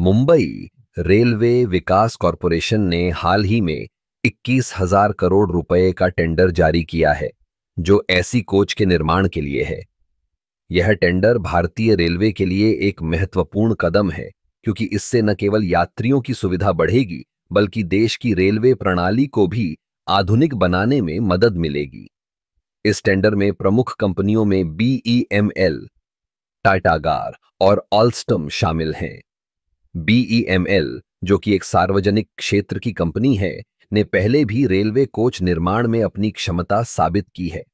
Mumbai railway विकास corporation ने हाल ही में 21,000 करोड़ रुपए का टेंडर जारी किया है, जो ऐसी कोच के निर्माण के लिए है। यह टेंडर भारतीय रेलवे के लिए एक महत्वपूर्ण कदम है, क्योंकि इससे न केवल यात्रियों की सुविधा बढ़ेगी, बल्कि देश की रेलवे प्रणाली को भी आधुनिक बनाने में मदद मिलेगी। इस टेंडर में प्रमुख कंपनियों में BEML, टाटागार और ऑल्स्टम शामिल हैं। BEML, जो कि एक सार्वजनिक क्षेत्र की कंपनी है, ने पहले भी रेलवे कोच निर्माण में अपनी क्षमता साबित की है।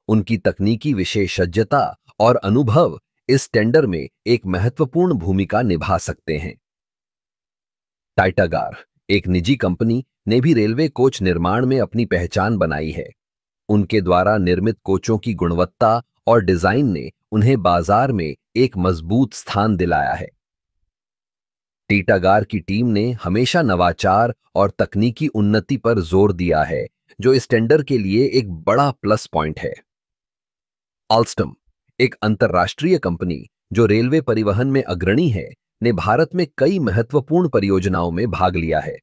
उनकी तकनीकी विशेषज्ञता और अनुभव इस टेंडर में एक महत्वपूर्ण भूमिका निभा सकते हैं। टाटागार, एक निजी कंपनी, ने भी रेलवे कोच निर्माण में अपनी पहचान बनाई है। उनके द्वारा निर्मित कोचों की गुणवत्ता और डिजाइन ने उन्हें बाजार में एक मजबूत स्थान दिलाया है। टाटागार की टीम ने हमेशा नवाचार और तकनीकी उन्नति पर जोर दिया है, जो इस टेंडर के लिए एक बड़ा प्लस पॉइंट है। ऑल्स्टम, एक अंतर्राष्ट्रीय कंपनी जो रेलवे परिवहन में अग्रणी है, ने भारत में कई महत्वपूर्ण परियोजनाओं में भाग लिया है।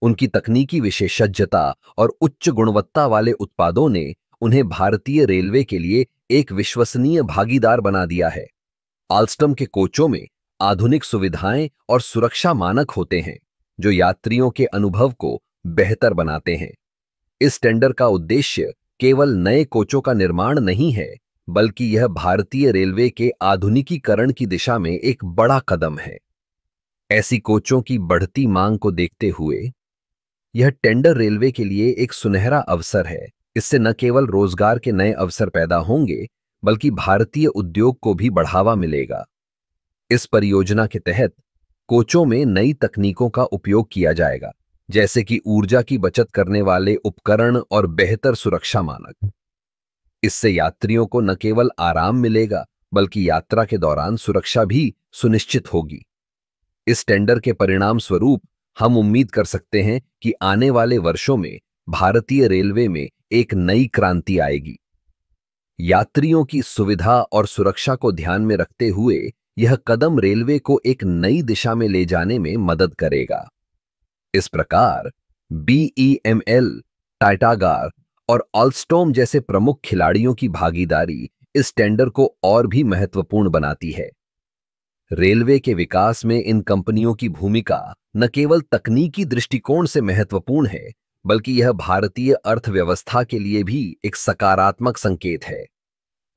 उनकी तकनीकी विशेषज्ञता और उच्च गुणवत्ता वाले उत्पादों ने उन्हें भारतीय रेलवे के लिए एक विश्वसनीय भागीदार बना दिया है। ऑल्स्टम के कोचों में आधुनिक सुविधाएं और सुरक्षा मानक होते हैं, जो यात्रियों के अनुभव को बेहतर बनाते हैं। इस टेंडर का उद्देश्य केवल नए कोचों का निर्माण नहीं है, बल्कि यह भारतीय रेलवे के आधुनिकीकरण की दिशा में एक बड़ा कदम है। ऐसी कोचों की बढ़ती मांग को देखते हुए यह टेंडर रेलवे के लिए एक सुनहरा अवसर है। इससे न केवल रोजगार के नए अवसर पैदा होंगे, बल्कि भारतीय उद्योग को भी बढ़ावा मिलेगा। इस परियोजना के तहत कोचों में नई तकनीकों का उपयोग किया जाएगा, जैसे कि ऊर्जा की बचत करने वाले उपकरण और बेहतर सुरक्षा मानक। इससे यात्रियों को न केवल आराम मिलेगा, बल्कि यात्रा के दौरान सुरक्षा भी सुनिश्चित होगी। इस टेंडर के परिणाम स्वरूप हम उम्मीद कर सकते हैं कि आने वाले वर्षों में भारतीय रेलवे में एक नई क्रांति आएगी। यात्रियों की सुविधा और सुरक्षा को ध्यान में रखते हुए यह कदम रेलवे को एक नई दिशा में ले जाने में मदद करेगा। इस प्रकार BEML, टाटागार और ऑल्स्टोम जैसे प्रमुख खिलाड़ियों की भागीदारी इस टेंडर को और भी महत्वपूर्ण बनाती है। रेलवे के विकास में इन कंपनियों की भूमिका न केवल तकनीकी दृष्टिकोण से महत्वपूर्ण है, बल्कि यह भारतीय अर्थव्यवस्था के लिए भी एक सकारात्मक संकेत है।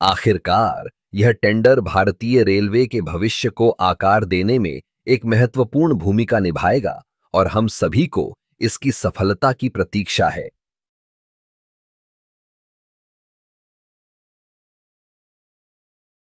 आखिरकार यह टेंडर भारतीय रेलवे के भविष्य को आकार देने में एक महत्वपूर्ण भूमिका निभाएगा और हम सभी को इसकी सफलता की प्रतीक्षा है।